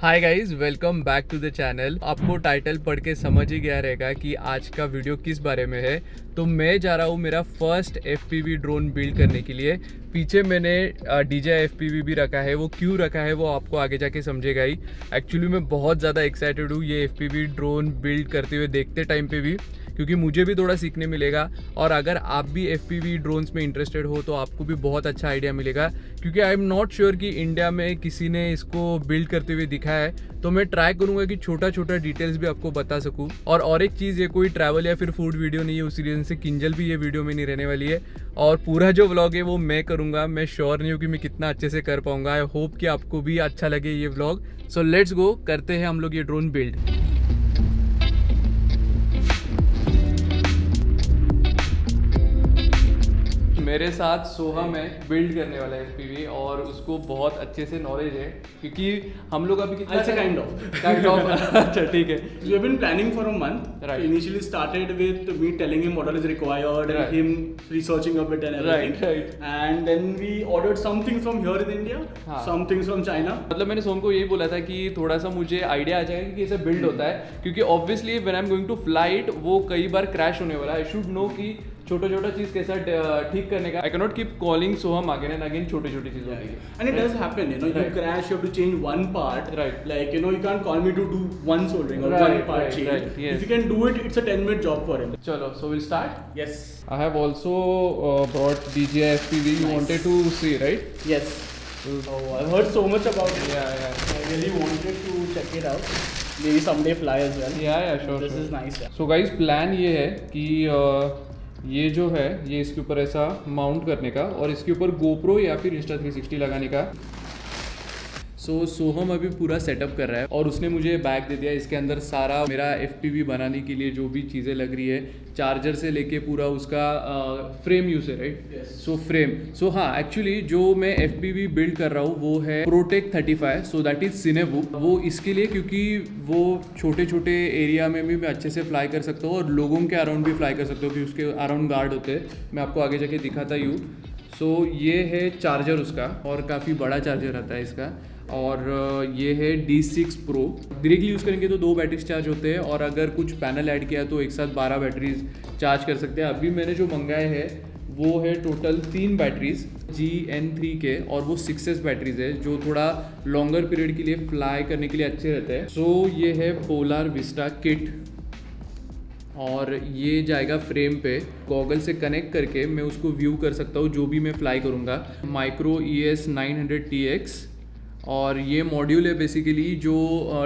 Hi guys, welcome back to the channel. आपको title पढ़ के समझ ही गया रहेगा कि आज का वीडियो किस बारे में है। तो मैं जा रहा हूँ मेरा फर्स्ट FPV ड्रोन बिल्ड करने के लिए। पीछे मैंने DJI FPV भी रखा है। वो क्यों रखा है वो आपको आगे जाके समझेगा ही। एक्चुअली मैं बहुत ज़्यादा एक्साइटेड हूँ ये FPV ड्रोन बिल्ड करते हुए देखते टाइम पे भी, क्योंकि मुझे भी थोड़ा सीखने मिलेगा। और अगर आप भी FPV ड्रोन्स में इंटरेस्टेड हो तो आपको भी बहुत अच्छा आइडिया मिलेगा, क्योंकि आई एम नॉट श्योर कि इंडिया में किसी ने इसको बिल्ड करते हुए दिखा है। तो मैं ट्राई करूंगा कि छोटा छोटा डिटेल्स भी आपको बता सकूं। और एक चीज़, ये कोई ट्रैवल या फिर फूड वीडियो नहीं है, उसी रीज़न से किंजल भी ये वीडियो में नहीं रहने वाली है। और पूरा जो व्लॉग है वो मैं करूँगा। मैं श्योर नहीं हूँ कि मैं कितना अच्छे से कर पाऊँगा। आई होप कि आपको भी अच्छा लगे ये व्लॉग। सो लेट्स गो, करते हैं हम लोग ये ड्रोन बिल्ड। मेरे साथ सोहम है, बिल्ड करने वाला है FPV, और उसको बहुत अच्छे से नॉलेज है, क्योंकि हम लोग अभी कितना kind of अच्छा ठीक है। We have been planning for a month. Right. So initially started with me telling him what all is required and Right. him researching a bit and everything. Right. And then we ordered some things from here in India, हाँ. some things from China. मतलब मैंने सोहम को यही बोला था कि थोड़ा सा मुझे आइडिया आ जाएगा कि कैसे बिल्ड होता है, क्योंकि obviously when I am going to flight वो कई बार क्रैश होने वाला है। आई शुड नो कि छोटा छोटा चीज़ कैसा ठीक करने का। I can not keep calling Soham again and again छोटी छोटी चीज़ों के लिए। And it does happen, you Right. crash, you have to change one part. Right. Like, you can't call me to do one soldering or Right, one part right, change. right, yes. If you can do it, it's a 10-minute job for him. चलो, so we'll start. Yes. I have also brought DJI FPV. You Nice. wanted to see, right? Yes. Oh, I've heard so much about it. Yeah. I really wanted to check it out. Maybe someday fly as well. Yeah, sure. This sure. is nice. Yeah. So guys, plan ये है कि ये जो है ये इसके ऊपर ऐसा माउंट करने का, और इसके ऊपर GoPro या फिर Insta360 लगाने का। सोहम अभी पूरा सेटअप कर रहा है, और उसने मुझे बैग दे दिया। इसके अंदर सारा मेरा FPV बनाने के लिए जो भी चीज़ें लग रही है, चार्जर से लेके पूरा उसका फ्रेम यूज है, राइट? सो फ्रेम। सो हाँ, एक्चुअली जो मैं FPV बिल्ड कर रहा हूँ वो है Protech 35। So that is cinewhoop. वो इसके लिए क्योंकि वो छोटे छोटे एरिया में भी मैं अच्छे से फ्लाई कर सकता हूँ, और लोगों के अराउंड भी फ्लाई कर सकता हूँ, क्योंकि उसके अराउंड गार्ड होते हैं। मैं आपको आगे जाके दिखाता ही हूँ। सो ये है चार्जर उसका, और काफ़ी बड़ा चार्जर आता है इसका। और ये है D6 Pro। डायरेक्टली यूज़ करेंगे तो 2 बैटरीज चार्ज होते हैं, और अगर कुछ पैनल ऐड किया तो एक साथ 12 बैटरीज चार्ज कर सकते हैं। अभी मैंने जो मंगाए हैं वो है टोटल 3 बैटरीज GN3 के, और वो 6S बैटरीज है जो थोड़ा लॉन्गर पीरियड के लिए फ्लाई करने के लिए अच्छे रहते हैं। सो ये है पोलर विस्टा किट, और ये जाएगा फ्रेम पे। गॉगल से कनेक्ट करके मैं उसको व्यू कर सकता हूँ जो भी मैं फ्लाई करूँगा। माइक्रो ES 900TX, और ये मॉड्यूल है बेसिकली जो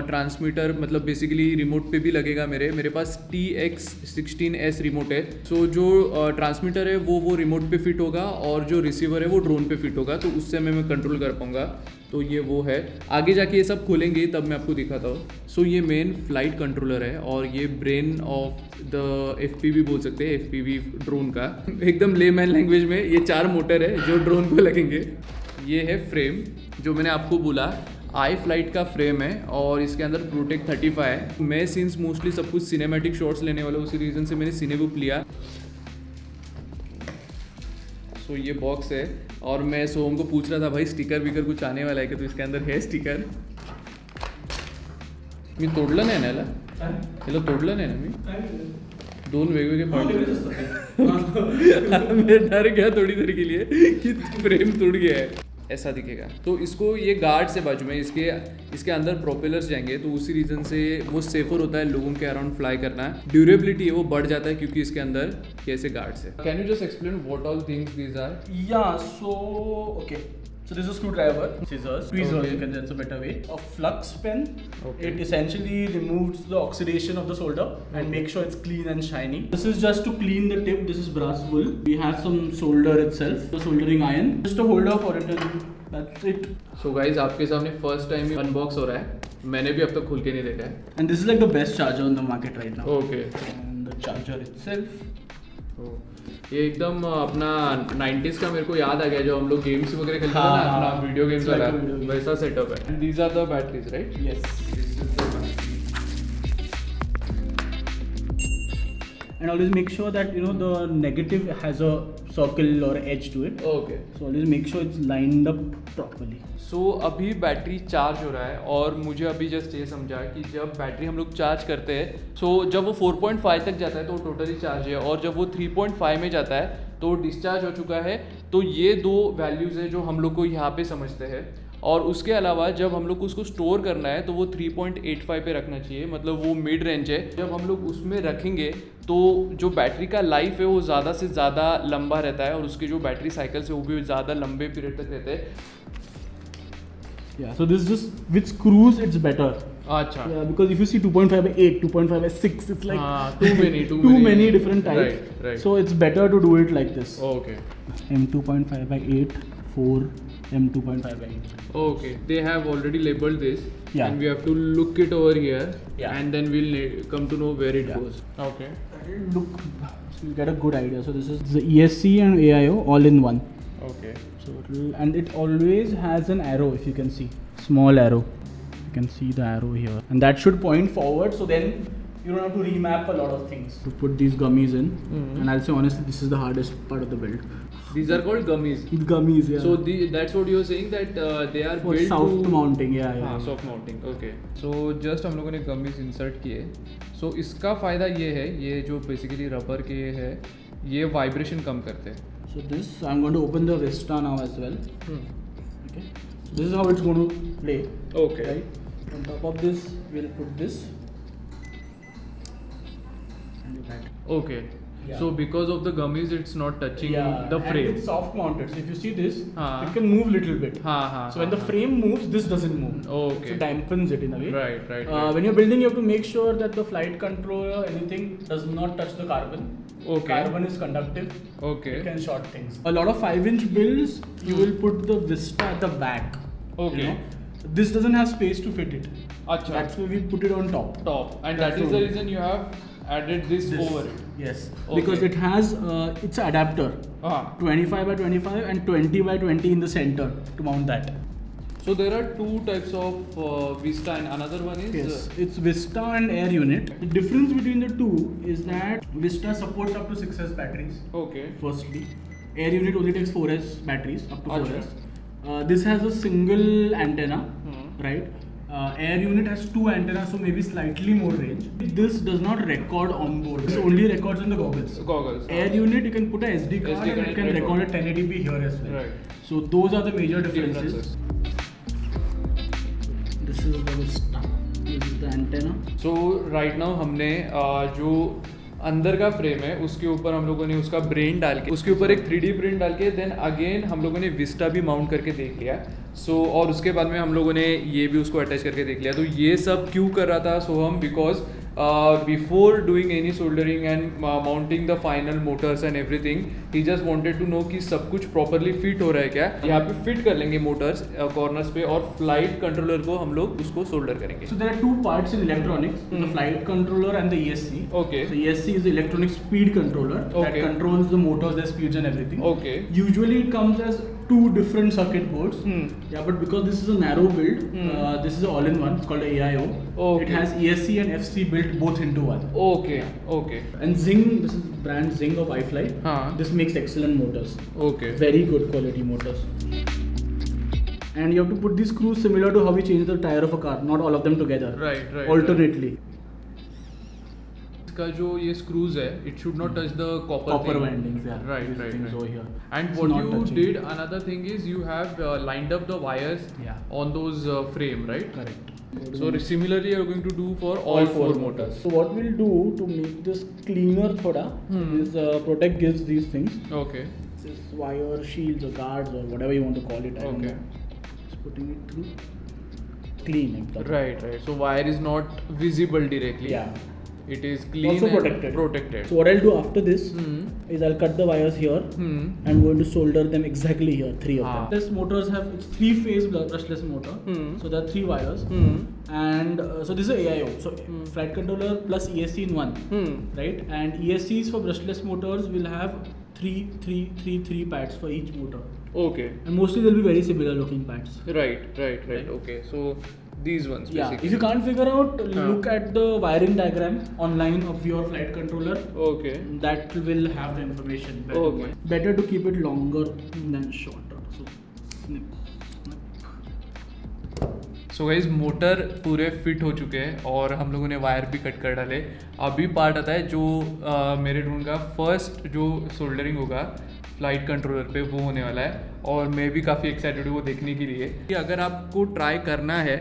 ट्रांसमीटर, मतलब बेसिकली रिमोट पे भी लगेगा। मेरे पास TX16S रिमोट है। सो जो ट्रांसमीटर है वो रिमोट पे फिट होगा, और जो रिसीवर है वो ड्रोन पे फिट होगा, तो उससे मैं कंट्रोल कर पाऊँगा। तो ये वो है। आगे जाके ये सब खोलेंगे तब मैं आपको दिखाता हूँ। सो ये मेन फ्लाइट कंट्रोलर है, और ये ब्रेन ऑफ द FPV बोल सकते हैं, FPV ड्रोन का। एकदम लेमैन लैंग्वेज में ये 4 मोटर है जो ड्रोन को लगेंगे। ये है फ्रेम जो मैंने आपको बोला, iFlight का फ्रेम है, और इसके अंदर Protech 35 है। मैं सिंस मोस्टली सब कुछ सिनेमैटिक शॉट्स लेने वाला हूँ, उसी रीज़न से मैंने सिनेवुप लिया। सो ये बॉक्स है, और मैं सोहम को पूछ रहा था भाई स्टिकर विकर कुछ आने वाला है कि, तो इसके अंदर है स्टिकर। मी तोडलं नाही ना याला तोडलं नाही ना मी 2 वेगवेगळे पार्ट मैं डर गया थोड़ी देर के लिए कि फ्रेम टूट गया है। ऐसा दिखेगा। तो इसको ये गार्ड से बाजू में इसके अंदर प्रोपेलर्स जाएंगे, तो उसी रीज़न से वो सेफर होता है लोगों के अराउंड फ्लाई करना। ड्यूरेबिलिटी है वो बढ़ जाता है क्योंकि इसके अंदर कैसे गार्ड्स है। Can you just explain what all things these are? Yeah, so okay. So this is a screwdriver, scissors, tweezers, Okay. you can, that's a better way. A flux pen. Okay. It essentially removes the oxidation of the solder and makes sure it's clean and shiny. This is just to clean the tip. This is brass wool. We have some solder itself, the soldering iron. Just a holder for it, and that's it. So guys, आपके सामने first time unbox हो रहा है। मैंने भी अब तक खुल के नहीं देखा है। And this is like the best charger on the market right now. Okay. And the charger itself. ये एकदम अपना 90s का मेरे को याद आ गया, जो हम लोग गेम्स वगैरह खेलते थे ना, अपना वीडियो गेम्स वाला, वैसा सेटअप है। These are the batteries, right? Yes. and always make sure that the negative has a circle or edge to it. Okay So always make sure it's lined up properly. सो अभी battery charge हो रहा है और मुझे अभी just ये समझा कि जब बैटरी हम लोग चार्ज करते हैं सो जब वो 4.5 तक जाता है तो टोटली चार्ज है, और जब वो 3.5 में जाता है तो डिस्चार्ज हो चुका है। तो ये दो वैल्यूज़ है जो हम लोग को यहाँ पे समझते हैं। और उसके अलावा जब हम लोग को उसको स्टोर करना है तो वो 3.85 पे रखना चाहिए, मतलब वो मिड रेंज है। जब हम लोग उसमें रखेंगे तो जो बैटरी का लाइफ है वो ज़्यादा से ज़्यादा लंबा रहता है और उसके जो बैटरी साइकिल्स है वो भी ज़्यादा लंबे पीरियड तक रहते हैं। Yeah, so this just with screws it's better. अच्छा Yeah, because if you see 2.5 by 8, 2.5 by 6, it's like too many different types. Right. So it's better to do it like this. Okay M2.5 by 8, 4, M2.5 by 8. Okay, they have already labeled this, Yeah. and we have to look it over here, Yeah. and then we'll come to know where it Yeah. goes. Okay. Look, so you get a good idea. So this is the ESC and AIO all in one. Okay. So and it always has an arrow, if you can see, small arrow. You can see the arrow here, and that should point forward. So then you don't have to remap a lot of things to put these gummies in. And I'll say honestly, this is the hardest part of the build. These are called gummies. Gummies, yeah. So that's what you're saying, that they are for built soft to mounting, yeah. हाँ soft mounting. Okay. So just हम लोगों ने gummies insert किए. So इसका फ़ायदा ये है, ये जो basically rubber के है, ये vibration कम करते हैं. So this, I'm going to open the Vista now as well. Okay. So this is how it's going to play. Okay. Right. On top of this, we'll put this. And that. Okay. Yeah. So because of the gummies, it's not touching the and frame. it's soft mounted. So if you see this, हाँ. it can move little bit. हाँ हाँ. So when the frame moves, this doesn't move. Okay. So it dampens it in a way. Right. When you're building, you have to make sure that the flight controller, anything, does not touch the carbon. Okay. Carbon is conductive. Okay. It can short things. A lot of 5-inch builds, you will put the Vista at the back. Okay. This doesn't have space to fit it. अच्छा. That's why we put it on top. And That's that is the all. reason you have added this over it. Yes. Okay. Because it has it's an adapter. 25 by 25 and 20 by 20 in the center to mount that. So there are two types of Vista, and another one is Yes, it's Vista and Air unit. The difference between the two is that Vista supports up to 6S batteries. okay. Firstly, Air unit only takes 4S batteries, up to Achha. 4S. This has a single antenna, right? Air unit has two antennas, so maybe slightly more range. This does not record on board. This only records on the goggles. Goggles. Air unit, you can put a SD card and it can record at 1080p here as well. Right. So those are the major differences. This is the Vista. This is the antenna. So right now हमने जो अंदर का frame है उसके ऊपर हम लोगों ने उसका ब्रेन डाल के उसके ऊपर एक 3D प्रिंट डाल के देन अगेन हम लोगों ने विस्टा भी माउंट करके देख लिया। सो और उसके बाद में हम लोगों ने ये भी उसको अटैच करके देख लिया। तो ये सब क्यों कर रहा था Soham? Because before doing any soldering and mounting the final motors and everything he just wanted to know कि सब कुछ प्रॉपरली फिट हो रहा है क्या। यहाँ पे फिट कर लेंगे मोटर्स कॉर्नर्स पे और फ्लाइट कंट्रोलर को हम लोग उसको सोल्डर करेंगे। So there are two parts in electronics: the flight controller and the ESC. Okay. So ESC is the electronic speed controller that Okay. controls the motors, their speeds, and everything. Okay. Usually it comes as two different circuit boards. Yeah, but because this is a narrow build, this is all-in-one. It's called AIO. Okay. It has ESC and FC built both into one. Okay. Okay. And Zing, this is brand Zing of iFlight. हाँ. This makes excellent motors. Okay. Very good quality motors. And you have to put these screws similar to how we change the tire of a car, not all of them together. Right. Alternately. इसका जो ये screws है, it should not touch the copper Copper thing. windings, yeah. Right. Things over here. And It's what not you touching. did, another thing is you have lined up the wires Yeah. on those frame, right? Correct. So similarly, you are going to do for all four motors. So what we'll do to make this cleaner thoda is Protect gives these things. Okay. This wire shields or guards or whatever you want to call it. I don't Okay. know. Just putting it through. Clean. Like Right. So wire is not visible directly. Yeah. It is clean Also and protected. protected. So what I'll do after this is I'll cut the wires here. I'm going to solder them exactly here, 3 of them. This motors have it's 3-phase brushless motor. So there are 3 wires. And so this is a AIO. So flight controller plus ESC in one. Right? And ESCs for brushless motors will have 3 pads for each motor. Okay. And mostly they'll be very similar looking pads. Right. Okay. So these ones Yeah, basically. if you can't figure out, look at the wiring diagram online of your flight controller. Okay. That will have the information better. Okay. Better to keep it longer than shorter. So, snip. So guys motor पूरे fit हो चुके हैं और हम लोगों ने wire भी cut कर डाले. अभी पार्ट आता है जो मेरे ड्रोन का फर्स्ट जो सोल्डरिंग होगा फ्लाइट कंट्रोलर पे, वो होने वाला है और मैं भी काफ़ी एक्साइटेड हूँ वो देखने के लिए. कि अगर आपको ट्राई करना है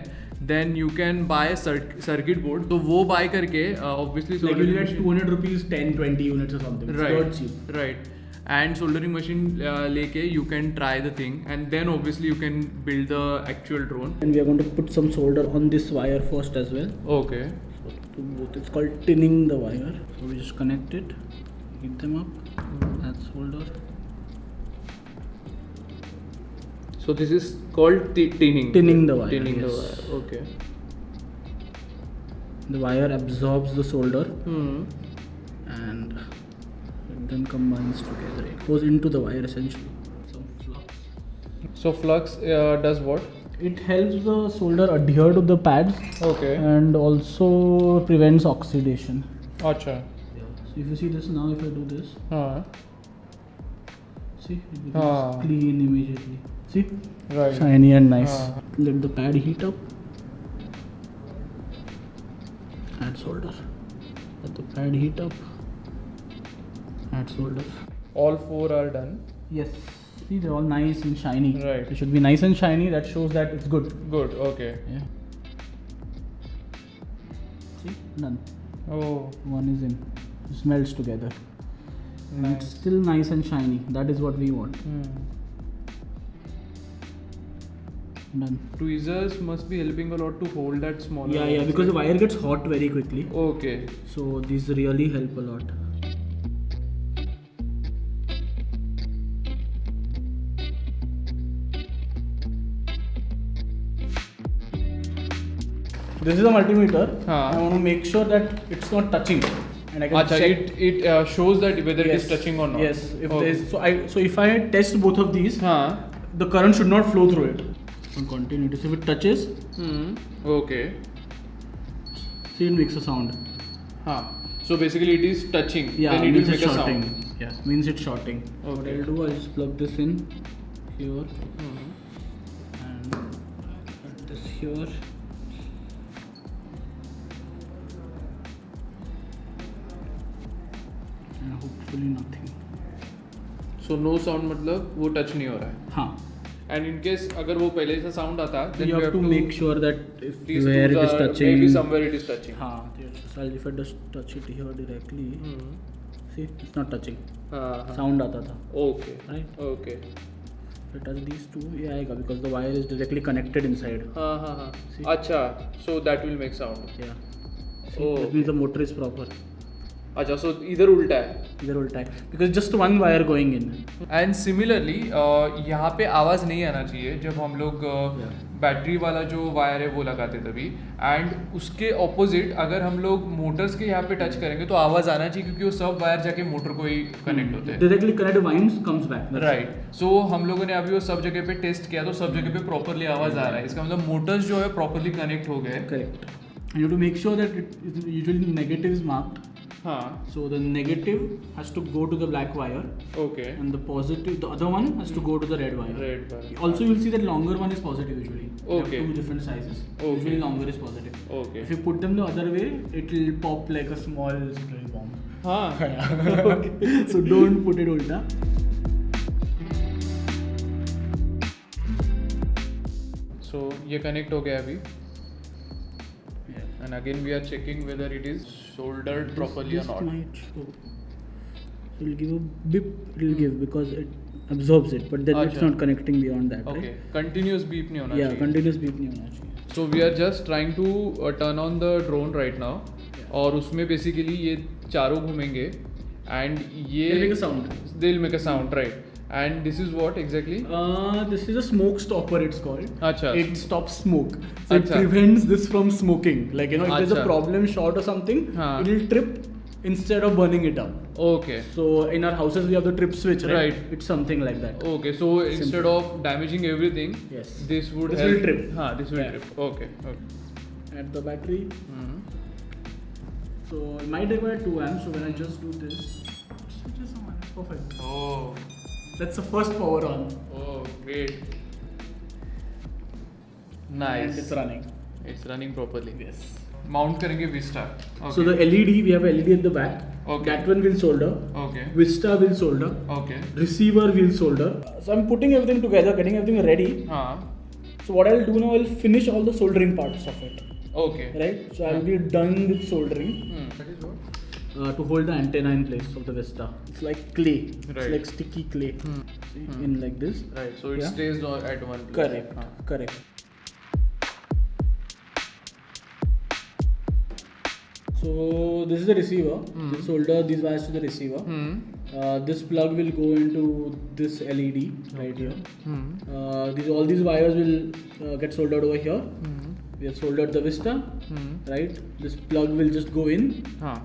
then you can buy circuit board, तो वो बाय करके obviously Like you'll get 200 rupees, 10-20 units or something. It's not cheap. Right and soldering machine लेके you can try the thing and then obviously you can build the actual drone. And we are going to put some solder on this wire first as well. Okay. So to both, it's called tinning the wire. So we just connect it, heat them up. That's solder. So this is called tinning. Tinning the wire. Tinning the yes. wire. Okay. The wire absorbs the solder Hmm. and it then combines together. It goes into the wire essentially. Some flux. So flux does what? It helps the solder adhere to the pads Okay. and also prevents oxidation. Acha. So if you see this now, if I do this, हाँ. see, it becomes clean immediately. See? Right. Shiny and nice. हाँ. Let the pad heat up. Add solder. Let the pad heat up. Add solder. All four are done. Yes. See, they're all nice and shiny. Right. It should be nice and shiny. That shows that it's good. Good. Okay. Yeah. See, done. Oh. One is in. It smells together. And Nice. it's still nice and shiny. That is what we want. Done. Tweezers must be helping a lot to hold that smaller. Yeah, ones, because the right? wire gets hot very quickly. Okay. So these really help a lot. This is a multimeter. हाँ. I want to make sure that it's not touching, and I can Acha, check. it shows that whether it is touching or not. Yes. If Okay. there's so if I test both of these, हाँ. the current should not flow through it. On continuity. So if it touches, Okay. see, it makes a sound. हाँ. So basically it is touching. Yeah, Then it means will it's make a shorting. sound. Yeah, means it's shorting. What Okay. I'll do, I'll just plug this in here and put this here. And hopefully nothing. So no sound मतलब वो touch नहीं हो रहा है. हाँ. And in case अगर वो पहले से sound आता, So then you we have to make sure that if these where tools it is are touching. maybe somewhere it is touching. हाँ. Yes. So if I just touch it here directly, see, it's not touching. हाँ. Sound आता था. Okay. Right. Okay. If I touch these two, ये आएगा because the wire is directly connected inside. हाँ हाँ हाँ. See? अच्छा. So that will make sound. Yeah. Oh. That means the motor is proper. अच्छा. So इधर उल्टा है. इधर उल्टा है because just one wire going in. And similarly यहाँ पे आवाज़ नहीं आना चाहिए जब हम लोग बैटरी वाला जो वायर है वो लगाते तभी. एंड उसके ऑपोजिट अगर हम लोग मोटर्स के यहाँ पे टच करेंगे तो आवाज़ आना चाहिए क्योंकि वो सब वायर जाके मोटर को ही कनेक्ट होते हैं. Directly connected winds comes back. Right. So हम लोगों ने अभी वो सब जगह पे टेस्ट किया तो सब जगह पे प्रॉपरली आवाज़ आ रहा है. इसका मतलब मोटर्स जो है प्रॉपरली कनेक्ट हो गए. Correct. And you have to make sure that it usually negative is marked. हाँ. So the negative has to go to the black wire okay. and the positive, the other one has to go to the red wire. Red wire. Also you will see that longer one is positive usually. They have Okay. two different sizes. Okay. Usually longer is positive. Okay. If you put them the other way, it will pop like a small security bomb. हाँ. So don't put it ulta. सो ये connect हो गया अभी. And again we are checking whether it is soldered properly This or not. might show. So it'll give a beep. It'll give because it absorbs it, but then it's Acha. not connecting beyond that. Okay. Right? Continuous beep नहीं होना Yeah, चाहिए. continuous beep नहीं होना चाहिए. So we are just trying to turn on the drone right now. और उसमें basically ये चारों घूमेंगे and ये They'll make a sound. They'll make a sound, right? And this is what exactly? This is a smoke stopper. It's called. अच्छा. It stops smoke, so it Acha. prevents this from smoking. Like if there's a Acha. problem, short or something, हाँ. it'll trip instead of burning it up. Okay. So in our houses we have the trip switch, right? Right. It's something like that. Okay. So instead of damaging everything, Yes. this would This help. will trip. This will Yeah. trip. Okay. Okay. At the battery. Mhm. So it might require 2 amps. So when I just do this, switches on. It's perfect. Oh. That's the first power on. Oh, great. And Nice. it's running. It's running properly. Yes. Mount करेंगे Vista. Okay. So the LED, we have a LED at the back. Okay. That one will solder. Okay. Vista will solder. Okay. Receiver will solder. So I'm putting everything together, getting everything ready. हाँ. So what I'll do now, I'll finish all the soldering parts of it. Okay. Right? So I'll be done with soldering. That is what? To hold the antenna in place of the Vista. It's like clay. It's Right. like sticky clay. See, in like this. Right. So it Yeah. stays at one place. Correct. हाँ. Correct. So this is the receiver. We'll solder these wires to the receiver. This plug will go into this LED right here. All these wires will get soldered over here. We have soldered the Vista, right? This plug will just go in. हाँ.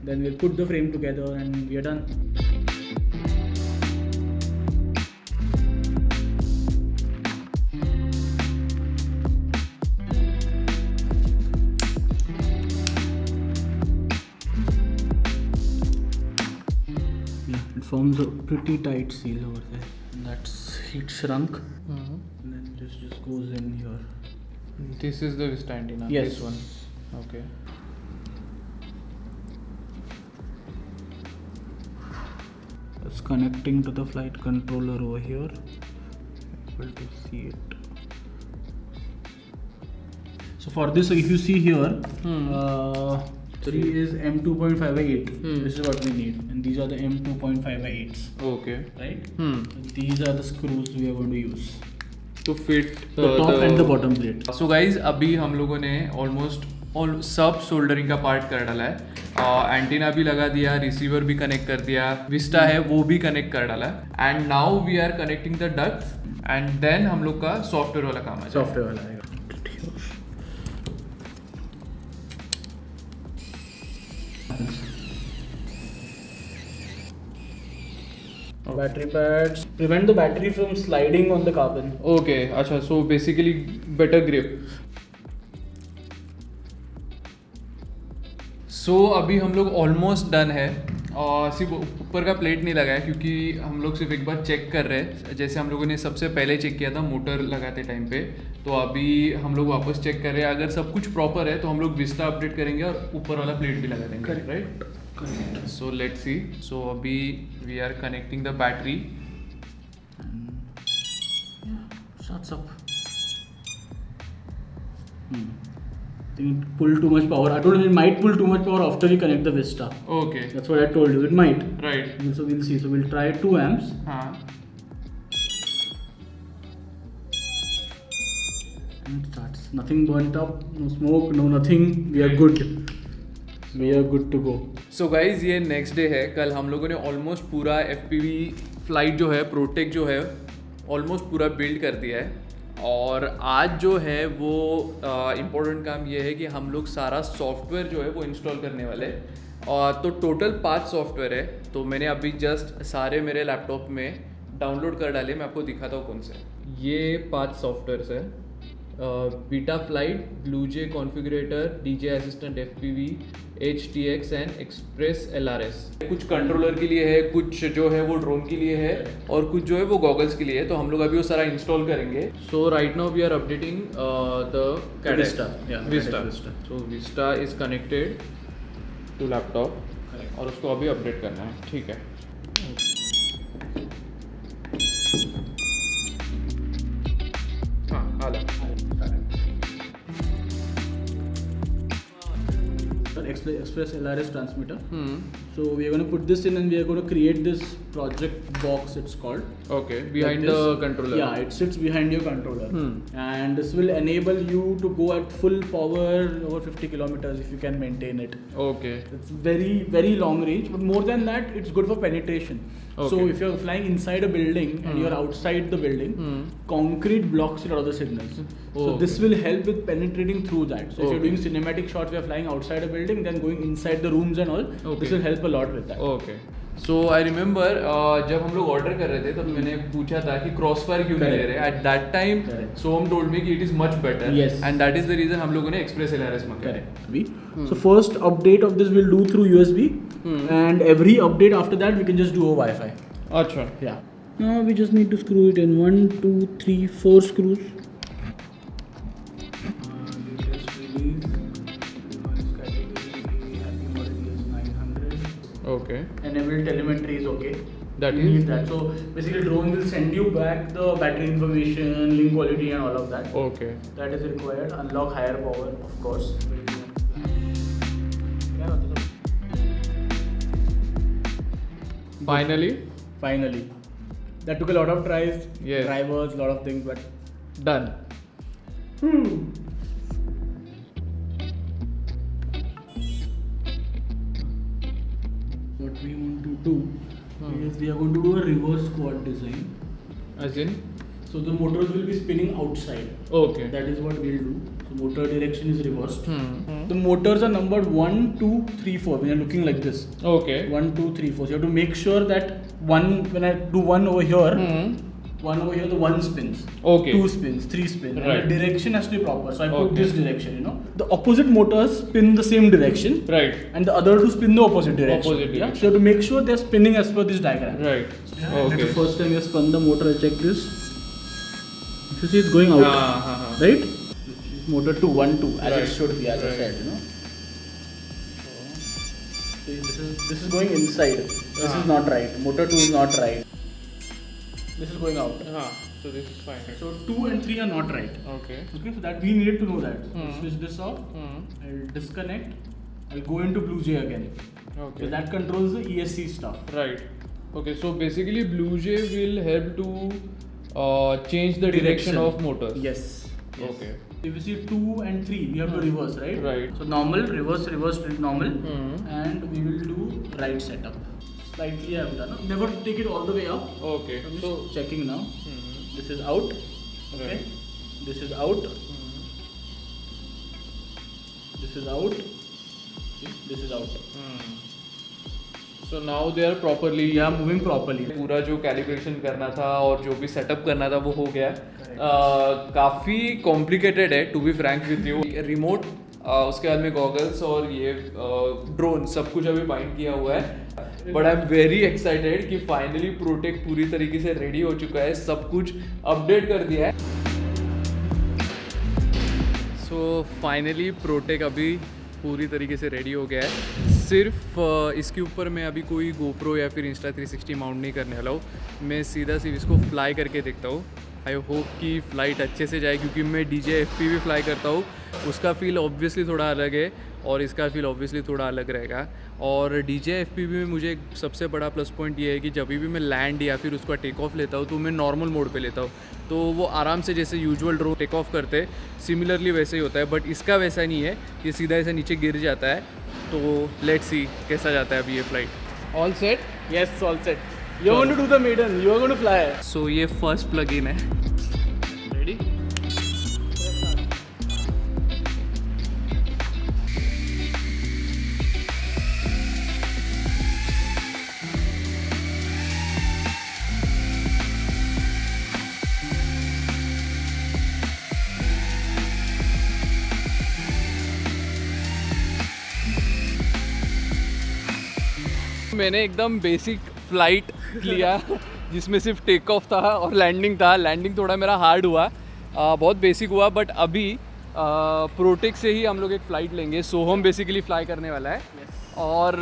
Then we'll put the frame together and we are done. Yeah, it forms a pretty tight seal over there. And that's heat shrunk. And then this just goes in here. This is the Vista antenna. Yes. This one. Okay. It's connecting to the flight controller over here. Able to see it. So for this, if you see here, 3 is M2.5 by 8. This is what we need, and these are the M2.5 by 8s, Okay. right? So these are the screws we are going to use. To fit The top and the bottom plate. So guys, अभी हम लोगों ने almost सब soldering का part कर डाला है. Antenna भी लगा दिया, रिसीवर भी कनेक्ट कर दिया, विस्टा है वो भी कनेक्ट कर डाला है. And now we are connecting the ducts and then हम लोग का सॉफ्टवेयर वाला काम है. Software वाला आएगा. Battery pads prevent the battery from sliding on the carbon. Okay. अच्छा. So basically better grip. So अभी हम लोग ऑलमोस्ट डन है. और सिर्फ ऊपर का प्लेट नहीं लगा है क्योंकि हम लोग सिर्फ एक बार चेक कर रहे हैं. जैसे हम लोगों ने सबसे पहले चेक किया था मोटर लगाते टाइम पे, तो अभी हम लोग वापस चेक कर रहे हैं. अगर सब कुछ प्रॉपर है तो हम लोग विस्टा अपडेट करेंगे और ऊपर वाला प्लेट भी लगा देंगे. Right. So let's see. So अभी we are connecting the battery. Shuts up. I think it pull too much power. I told you it might pull too much power after we connect the Vista. Okay. That's what I told you. It might. Right. So we'll see. So we'll try 2 amps. हाँ. And it starts. Nothing burnt up. No smoke. No nothing. We are good. We are good to go. So guys ये next day है. कल हम लोगों ने almost पूरा FPV flight जो है प्रोटेक जो है ऑलमोस्ट पूरा बिल्ड कर दिया है. और आज जो है वो इम्पोर्टेंट काम ये है कि हम लोग सारा सॉफ्टवेयर जो है वो इंस्टॉल करने वाले हैं. और तो टोटल 5 सॉफ्टवेयर है. तो मैंने अभी जस्ट सारे मेरे लैपटॉप में डाउनलोड कर डाले. मैं आपको दिखाता हूँ कौन से. ये 5 सॉफ्टवेयर्स है. Beta flight, BlueJ configurator, DJ assistant FPV, HTX and express LRS. कुछ कंट्रोलर के लिए है, कुछ जो है वो ड्रोन के लिए है और कुछ जो है वो गॉगल्स के लिए है. तो हम लोग अभी वो सारा इंस्टॉल करेंगे. So right now we are updating the Vista. Yeah, Vista. Vista. So Vista is connected to laptop और उसको अभी अपडेट करना है. ठीक है. हाँ आला. Express LRS transmitter. So we are going to put this in and we are going to create this project box, it's called. Okay, behind Like the this. controller. Yeah, it sits behind your controller. And this will enable you to go at full power over 50 kilometers if you can maintain it. Okay. It's very, very long range, but more than that, it's good for penetration. So Okay. if you're flying inside a building and you're outside the building, concrete blocks a lot of the signals. So Oh, this okay. will help with penetrating through that. So if you're Okay. doing cinematic shots, we are flying outside a building, then going inside the rooms and all, Okay. this will help a lot with that. Okay so I remember जब हम लोग order कर रहे थे तब मैंने पूछा था कि क्रॉस फायर क्यों नहीं ले Correct. रहे at that time Correct. Soham told me कि it is much better Yes. And that is the reason हम लोगों ने एक्सप्रेस एलआरएस मंगाया Correct. So first update of this we'll do through USB, and every update after that we can just do a Wi-Fi. अच्छा Yeah. Now we just need to screw it in 1, 2, 3, 4 screws. Okay Enable telemetry is okay. That you is? need that. So basically, drone will send you back the battery information, link quality, and all of that. Okay That is required. Unlock higher power, of course. Finally Finally, that took a lot of tries, Yes. drivers, lot of things, but done what we want to do is we are going to do a reverse quad design. As in So the motors will be spinning outside. Okay That is what we'll do. So motor direction is reversed. The motors are numbered 1, 2, 3, 4. When you're looking like this, okay 1, 2, 3, 4. So you have to make sure that when I do one over here, one over here, the one spins. Okay. 2 spins, 3 spins. Right. And the direction has to be proper. So I put Okay. this direction. The opposite motors spin the same direction, right and the other two spin the opposite direction. Opposite Yeah? direction. So you have to make sure they're spinning as per this diagram. Right That's okay the first time you spun the motor. I check this. If you see, it's going out. हाँ Right? Motor 2, 1, 2, as Right. it should be, as I Right. said, So this is going inside. This is not right. Motor 2 is not right. This is going out. हाँ so this is fine So 2 and 3 are not right. okay Okay, so that we needed to know that. So switch this off. Hmm. I'll disconnect. I'll go into BlueJay again. okay So that controls the ESC stuff. right okay so basically BlueJay will help to change the direction of motors Yes. Okay. If you see 2 and 3, we have to reverse, right? Right. So normal, reverse, normal, Hmm. and we will do right setup. Slightly I have done. Never take it all the way up. okay I'm so just checking now. This is out. Okay. Right. This is out. This is out. See? This is out. so now they are properly We are moving properly. पूरा जो calibration करना था और जो भी setup करना था वो हो गया काफ़ी कॉम्प्लिकेटेड है to be frank with you remote उसके बाद में गॉगल्स और ये ड्रोन सब कुछ अभी बाइंड किया हुआ है but I am very excited कि फाइनली प्रोटेक पूरी तरीके से रेडी हो चुका है सब कुछ अपडेट कर दिया है सो फाइनली प्रोटेक अभी पूरी तरीके से रेडी हो गया है सिर्फ इसके ऊपर मैं अभी कोई गोप्रो या फिर Insta360 माउंट नहीं करने वाला हूँ मैं सीधा सिर्फ इसको फ्लाई करके देखता हूँ आई होप कि फ़्लाइट अच्छे से जाए क्योंकि मैं DJI FPV फ्लाई करता हूँ उसका फील ऑब्वियसली थोड़ा अलग है और इसका फील ऑब्वियसली थोड़ा अलग रहेगा और DJI FPV में मुझे एक सबसे बड़ा प्लस पॉइंट ये है कि जब भी मैं लैंड या फिर उसका टेक ऑफ लेता हूँ तो मैं नॉर्मल मोड पे लेता हूँ तो वो आराम से जैसे यूजुअल ड्रोन टेक ऑफ करते सिमिलरली वैसे ही होता है बट इसका वैसा नहीं है ये सीधा ऐसे नीचे गिर जाता है तो लेट्स सी कैसा जाता है अभी ये flight all set Yes, all set. You're going to do the maiden. You are going to fly. सो ये फर्स्ट प्लग इन है रेडी मैंने एकदम बेसिक फ्लाइट लिया जिसमें सिर्फ टेक ऑफ था और लैंडिंग था लैंडिंग थोड़ा मेरा हार्ड हुआ बहुत बेसिक हुआ बट अभी प्रोटेक से ही हम लोग एक फ़्लाइट लेंगे सोहम बेसिकली फ्लाई करने वाला है और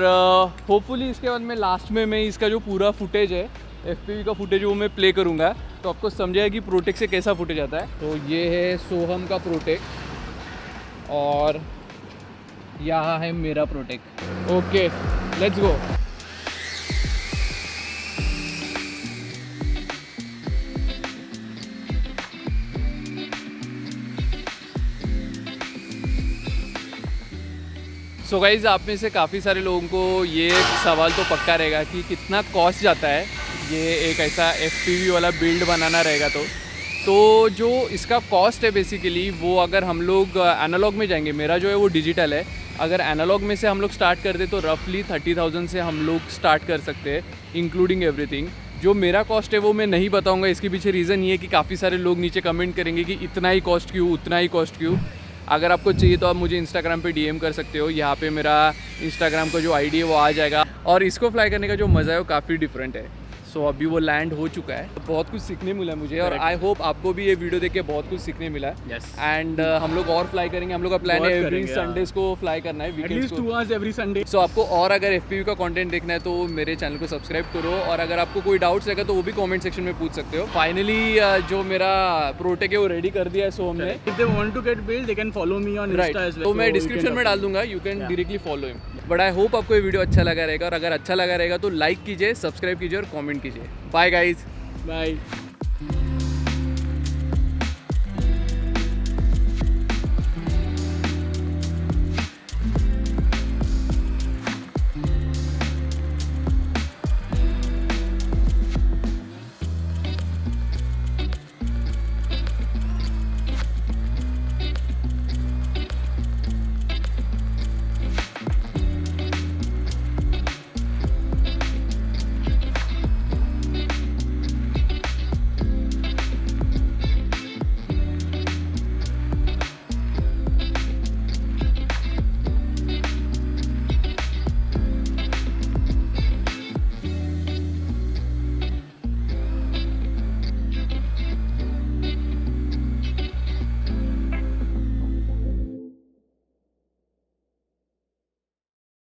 होपफुली इसके बाद में लास्ट में मैं इसका जो पूरा फुटेज है FPV का फुटेज वो मैं प्ले करूँगा तो आपको समझाएगा कि प्रोटेक से कैसा फुटेज आता है तो ये है सोहम का प्रोटेक और यहाँ है मेरा protic okay let's go guys आप में से काफ़ी सारे लोगों को ये सवाल तो पक्का रहेगा कि कितना कॉस्ट जाता है ये एक ऐसा FPV वाला बिल्ड बनाना रहेगा तो जो इसका कॉस्ट है बेसिकली वो अगर हम लोग एनालॉग में जाएंगे, मेरा जो है वो डिजिटल है, अगर एनालॉग में से हम लोग स्टार्ट कर दे तो रफली 30,000 से हम लोग स्टार्ट कर सकते हैं इंक्लूडिंग एवरीथिंग। जो मेरा कॉस्ट है वो मैं नहीं बताऊंगा, इसके पीछे रीज़न ये है कि काफ़ी सारे लोग नीचे कमेंट करेंगे कि इतना ही कॉस्ट क्यों, उतना ही कॉस्ट क्यों। अगर आपको चाहिए तो आप मुझे इंस्टाग्राम पे DM कर सकते हो, यहाँ पे मेरा इंस्टाग्राम का जो ID है वो आ जाएगा। और इसको फ्लाई करने का जो मज़ा है वो काफ़ी डिफरेंट है। सो अभी वो लैंड हो चुका है, बहुत कुछ सीखने मिला मुझे और आई होप आपको भी ये वीडियो देख के बहुत कुछ सीखने मिला है। एंड हम लोग और फ्लाई करेंगे, हम लोग का प्लान है एवरी संडेज को फ्लाई करना है, वीकेंड्स को 2 hours every Sunday. सो आपको और अगर FPV का कंटेंट देखना है तो मेरे चैनल को सब्सक्राइब करो और अगर आपको कोई डाउट्स रहेगा तो वो भी कमेंट सेक्शन में पूछ सकते हो। फाइनली जो मेरा प्रोटेक है वो रेडी कर दिया है सोम ने। If they want to get built, they can follow me on right, Insta as well. तो मैं So you डिस्क्रिप्शन can में डाल दूंगा, you can directly follow him. But I hope आपको ये वीडियो अच्छा लगा रहेगा और अगर अच्छा लगा रहेगा तो लाइक कीजिए, सब्सक्राइब कीजिए और कमेंट कीजिए। Bye guys. Bye.